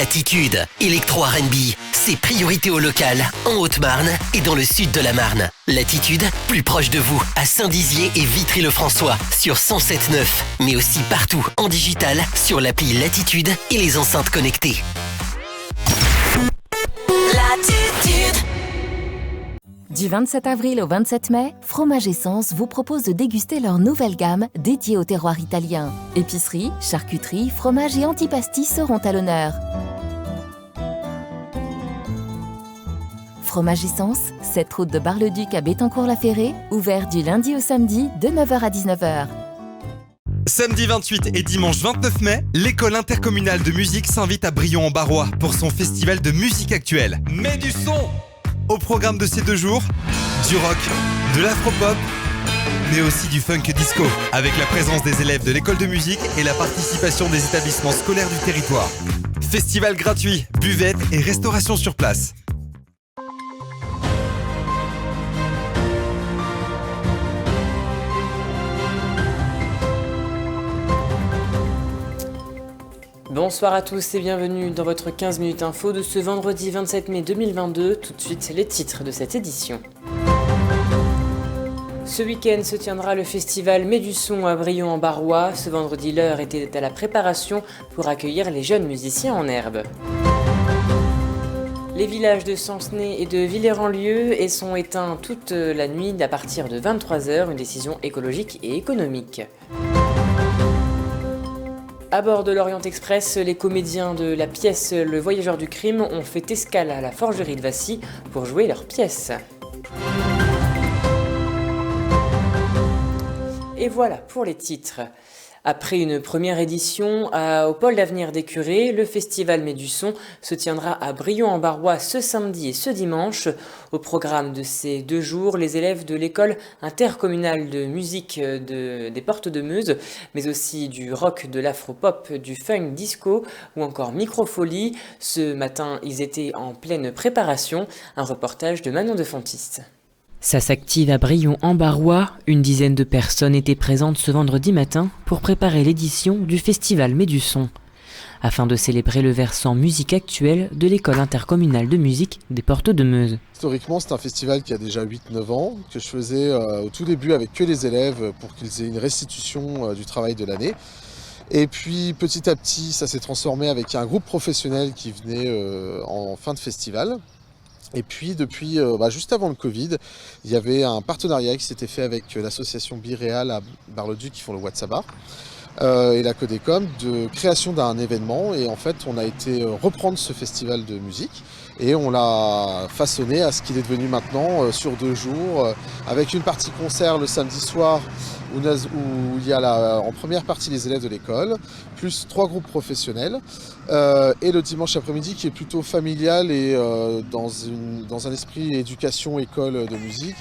Attitude, électro R&B, c'est priorité au local, en Haute-Marne et dans le sud de la Marne. L'attitude, plus proche de vous, à Saint-Dizier et Vitry-le-François, sur 107.9, mais aussi partout, en digital, sur l'appli Latitude et les enceintes connectées. Latitude. Du 27 avril au 27 mai, Fromage Essence vous propose de déguster leur nouvelle gamme dédiée au terroir italien. Épicerie, charcuterie, fromage et antipasti seront à l'honneur. Fromage Essence, 7 route de Bar-le-Duc à Bettencourt-la-Ferrée, ouvert du lundi au samedi de 9h à 19h. Samedi 28 et dimanche 29 mai, l'école intercommunale de musique s'invite à Brion-en-Barrois pour son festival de musique actuelle. Mets du son! Au programme de ces 2 jours, du rock, de l'afro-pop, mais aussi du funk disco, avec la présence des élèves de l'école de musique et la participation des établissements scolaires du territoire. Festival gratuit, buvette et restauration sur place. Bonsoir à tous et bienvenue dans votre 15 minutes info de ce vendredi 27 mai 2022. Tout de suite, les titres de cette édition. Ce week-end se tiendra le festival Mets du son à Brion-en-Barrois. Ce vendredi, l'heure était à la préparation pour accueillir les jeunes musiciens en herbe. Les villages de Sancenay et de Villers-en-Lieu sont éteints toute la nuit à partir de 23h, une décision écologique et économique. À bord de l'Orient Express, les comédiens de la pièce Le Voyageur du Crime ont fait escale à la forgerie de Vassy pour jouer leur pièce. Et voilà pour les titres. Après une première édition au pôle d'avenir des Curés, le festival Mets du son se tiendra à Brion-en-Barrois ce samedi et ce dimanche. Au programme de ces 2 jours, les élèves de l'école intercommunale de musique des Portes de Meuse, mais aussi du rock, de l'afro-pop, du funk disco ou encore microfolie. Ce matin, ils étaient en pleine préparation. Un reportage de Manon de Fontiste. Ça s'active à Brion-en-Barrois. Une dizaine de personnes étaient présentes ce vendredi matin pour préparer l'édition du festival Mets du son, afin de célébrer le versant musique actuelle de l'école intercommunale de musique des Portes de Meuse. Historiquement, c'est un festival qui a déjà 8-9 ans, que je faisais au tout début avec que les élèves pour qu'ils aient une restitution du travail de l'année. Et puis petit à petit, ça s'est transformé avec un groupe professionnel qui venait en fin de festival. Et puis depuis, juste avant le Covid, il y avait un partenariat qui s'était fait avec l'association Biréal à Bar-le-Duc qui font le Watsabar et la Codecom de création d'un événement. Et en fait, on a été reprendre ce festival de musique et on l'a façonné à ce qu'il est devenu maintenant sur 2 jours, avec une partie concert le samedi soir où il y a en première partie les élèves de l'école, plus 3 groupes professionnels, et le dimanche après-midi qui est plutôt familial et dans un esprit éducation, école de musique.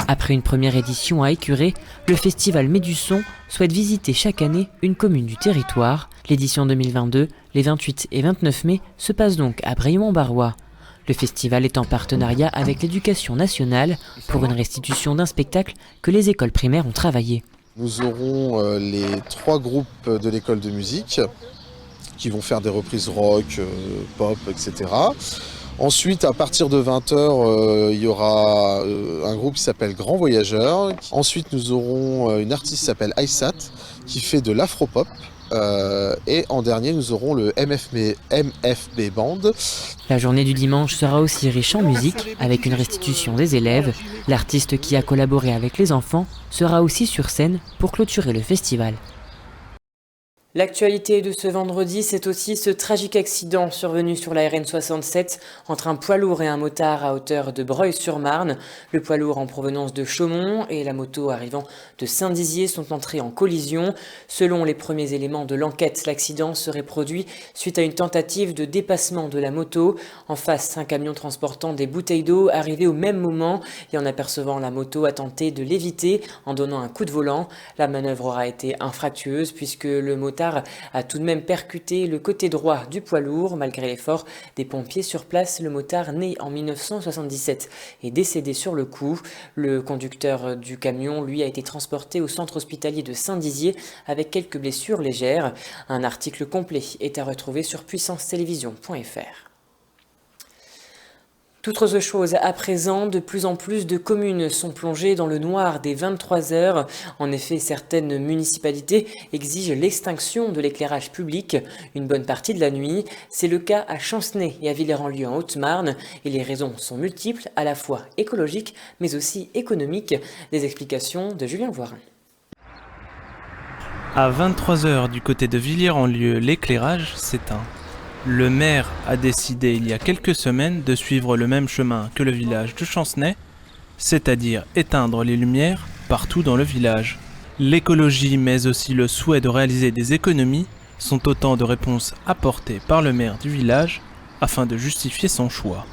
Après une première édition à Écuré, le festival Mets du son souhaite visiter chaque année une commune du territoire. L'édition 2022, les 28 et 29 mai, se passe donc à Brion-en-Barrois. Le festival est en partenariat avec l'Éducation nationale pour une restitution d'un spectacle que les écoles primaires ont travaillé. Nous aurons les 3 groupes de l'école de musique qui vont faire des reprises rock, pop, etc. Ensuite, à partir de 20h, il y aura un groupe qui s'appelle Grand Voyageur. Ensuite, nous aurons une artiste qui s'appelle Aïssat qui fait de l'afro-pop. Et en dernier, nous aurons le MFB Band. La journée du dimanche sera aussi riche en musique, avec une restitution des élèves. L'artiste qui a collaboré avec les enfants sera aussi sur scène pour clôturer le festival. L'actualité de ce vendredi, c'est aussi ce tragique accident survenu sur la RN 67 entre un poids lourd et un motard à hauteur de Breuil-sur-Marne. Le poids lourd en provenance de Chaumont et la moto arrivant de Saint-Dizier sont entrés en collision. Selon les premiers éléments de l'enquête, l'accident serait produit suite à une tentative de dépassement de la moto. En face, un camion transportant des bouteilles d'eau arrivé au même moment et en apercevant la moto a tenté de l'éviter en donnant un coup de volant. La manœuvre aura été infructueuse puisque le motard motard a tout de même percuté le côté droit du poids lourd. Malgré l'effort des pompiers sur place, le motard, né en 1977, est décédé sur le coup. Le conducteur du camion, lui, a été transporté au centre hospitalier de Saint-Dizier avec quelques blessures légères. Un article complet est à retrouver sur puissancetélévision.fr. Toute autre chose à présent, de plus en plus de communes sont plongées dans le noir dès 23 heures. En effet, certaines municipalités exigent l'extinction de l'éclairage public une bonne partie de la nuit. C'est le cas à Chancenay et à Villers-en-Lieu en Haute-Marne. Et les raisons sont multiples, à la fois écologiques mais aussi économiques. Des explications de Julien Voirin. À 23 heures du côté de Villers-en-Lieu, l'éclairage s'éteint. Le maire a décidé il y a quelques semaines de suivre le même chemin que le village de Chancenay, c'est-à-dire éteindre les lumières partout dans le village. L'écologie mais aussi le souhait de réaliser des économies sont autant de réponses apportées par le maire du village afin de justifier son choix.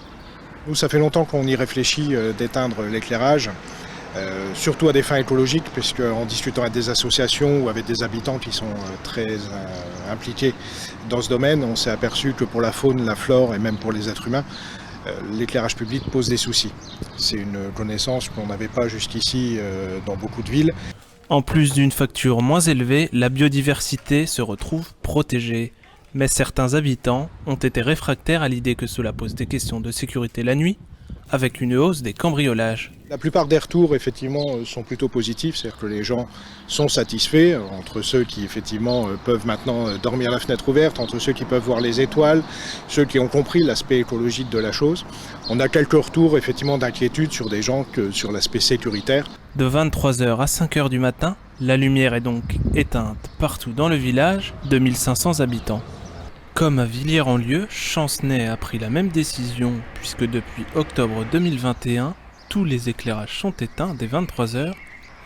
Nous, ça fait longtemps qu'on y réfléchit d'éteindre l'éclairage. Surtout à des fins écologiques, puisque en discutant avec des associations ou avec des habitants qui sont très impliqués dans ce domaine, on s'est aperçu que pour la faune, la flore et même pour les êtres humains, l'éclairage public pose des soucis. C'est une connaissance qu'on n'avait pas jusqu'ici dans beaucoup de villes. En plus d'une facture moins élevée, la biodiversité se retrouve protégée. Mais certains habitants ont été réfractaires à l'idée que cela pose des questions de sécurité la nuit, avec une hausse des cambriolages. La plupart des retours, effectivement, sont plutôt positifs, c'est-à-dire que les gens sont satisfaits, entre ceux qui, effectivement, peuvent maintenant dormir la fenêtre ouverte, entre ceux qui peuvent voir les étoiles, ceux qui ont compris l'aspect écologique de la chose. On a quelques retours, effectivement, d'inquiétude sur des gens sur l'aspect sécuritaire. De 23h à 5h du matin, la lumière est donc éteinte partout dans le village de 1500 habitants. Comme à Villers-en-Lieu, Chancenay a pris la même décision puisque depuis octobre 2021, tous les éclairages sont éteints dès 23h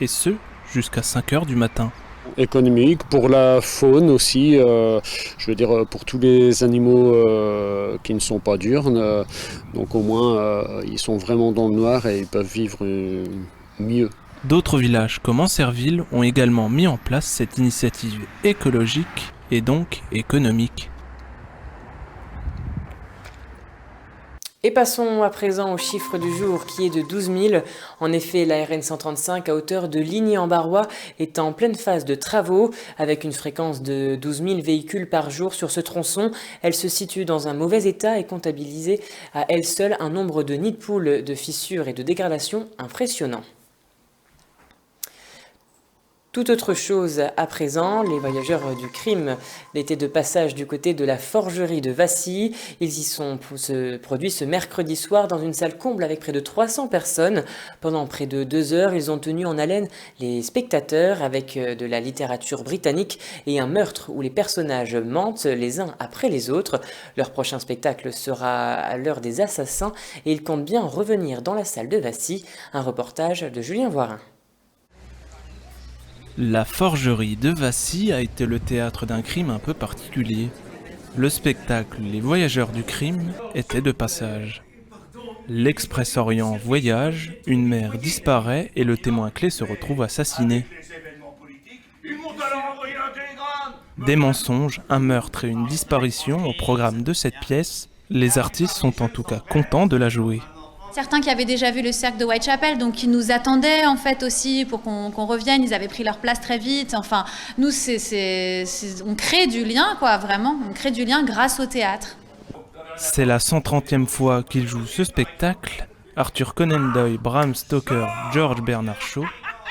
et ce jusqu'à 5h du matin. Économique, pour la faune aussi, je veux dire pour tous les animaux qui ne sont pas diurnes, donc au moins ils sont vraiment dans le noir et ils peuvent vivre mieux. D'autres villages comme Ancerville ont également mis en place cette initiative écologique et donc économique. Et passons à présent au chiffre du jour qui est de 12 000. En effet, la RN 135 à hauteur de Ligny-en-Barrois est en pleine phase de travaux. Avec une fréquence de 12 000 véhicules par jour sur ce tronçon, elle se situe dans un mauvais état et comptabilisée à elle seule un nombre de nids de poules, de fissures et de dégradations impressionnant. Tout autre chose à présent, les voyageurs du crime étaient de passage du côté de la forgerie de Vassy. Ils y sont produits ce mercredi soir dans une salle comble avec près de 300 personnes. Pendant près de 2 heures, ils ont tenu en haleine les spectateurs avec de la littérature britannique et un meurtre où les personnages mentent les uns après les autres. Leur prochain spectacle sera à l'heure des assassins et ils comptent bien revenir dans la salle de Vassy. Un reportage de Julien Voirin. La forgerie de Vassy a été le théâtre d'un crime un peu particulier. Le spectacle Les Voyageurs du crime était de passage. L'Express Orient voyage, une mère disparaît et le témoin clé se retrouve assassiné. Des mensonges, un meurtre et une disparition au programme de cette pièce. Les artistes sont en tout cas contents de la jouer. Certains qui avaient déjà vu le cercle de Whitechapel, donc qui nous attendaient en fait aussi pour qu'on revienne, ils avaient pris leur place très vite. Enfin, nous, on crée du lien, quoi, vraiment. On crée du lien grâce au théâtre. C'est la 130e fois qu'il joue ce spectacle. Arthur Conan Doyle, Bram Stoker, George Bernard Shaw,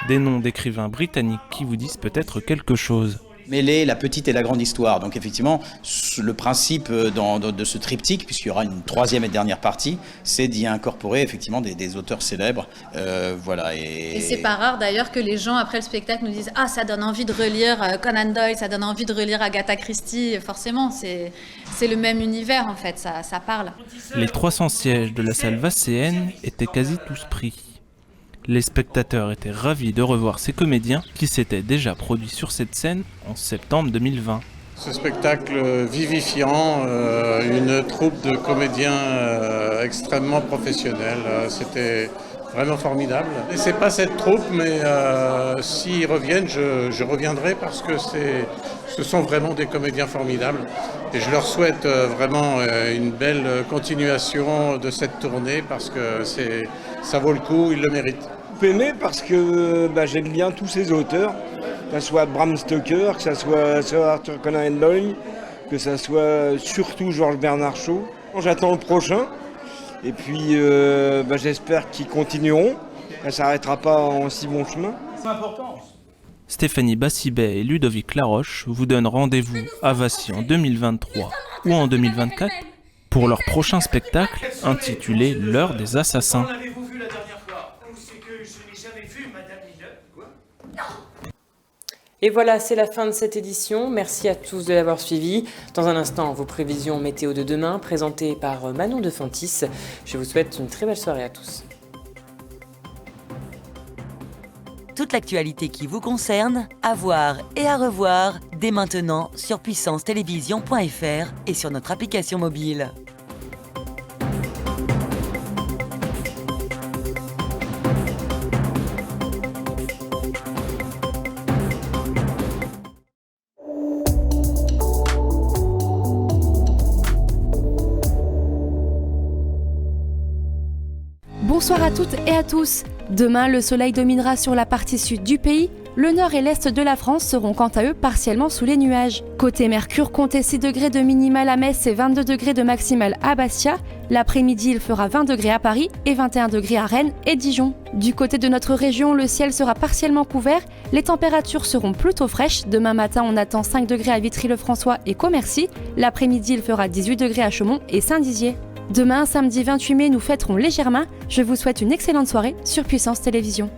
des noms d'écrivains britanniques qui vous disent peut-être quelque chose. Mêler la petite et la grande histoire. Donc effectivement, le principe de ce triptyque, puisqu'il y aura une troisième et dernière partie, c'est d'y incorporer effectivement des auteurs célèbres. Voilà. Et c'est pas rare d'ailleurs que les gens après le spectacle nous disent « Ah, ça donne envie de relire Conan Doyle, ça donne envie de relire Agatha Christie ». Forcément, c'est le même univers en fait, ça parle. Les 300 sièges de la salle vasséenne étaient quasi tous pris. Les spectateurs étaient ravis de revoir ces comédiens qui s'étaient déjà produits sur cette scène en septembre 2020. Ce spectacle vivifiant, une troupe de comédiens extrêmement professionnels. C'était vraiment formidable. Et c'est pas cette troupe, mais s'ils reviennent, je reviendrai parce que ce sont vraiment des comédiens formidables. Et je leur souhaite vraiment une belle continuation de cette tournée parce que ça vaut le coup, ils le méritent. J'ai aimé parce que j'aime bien tous ces auteurs, que ce soit Bram Stoker, que ce soit Sir Arthur Conan Doyle, que ce soit surtout Georges Bernard Shaw. J'attends le prochain et puis j'espère qu'ils continueront. Ça ne s'arrêtera pas en si bon chemin. C'est important. Stéphanie Bassibet et Ludovic Laroche vous donnent rendez-vous à Vassy en 2023 ou en 2024 pour leur prochain spectacle intitulé L'heure des assassins. Et voilà, c'est la fin de cette édition. Merci à tous de l'avoir suivi. Dans un instant, vos prévisions météo de demain, présentées par Manon de Fantis. Je vous souhaite une très belle soirée à tous. Toute l'actualité qui vous concerne, à voir et à revoir dès maintenant sur puissancetélévision.fr et sur notre application mobile. Bonsoir à toutes et à tous. Demain, le soleil dominera sur la partie sud du pays. Le nord et l'est de la France seront quant à eux partiellement sous les nuages. Côté Mercure, comptez 6 degrés de minimal à Metz et 22 degrés de maximal à Bastia. L'après-midi, il fera 20 degrés à Paris et 21 degrés à Rennes et Dijon. Du côté de notre région, le ciel sera partiellement couvert. Les températures seront plutôt fraîches. Demain matin, on attend 5 degrés à Vitry-le-François et Commercy. L'après-midi, il fera 18 degrés à Chaumont et Saint-Dizier. Demain, samedi 28 mai, nous fêterons les Germains. Je vous souhaite une excellente soirée sur Puissance Télévision.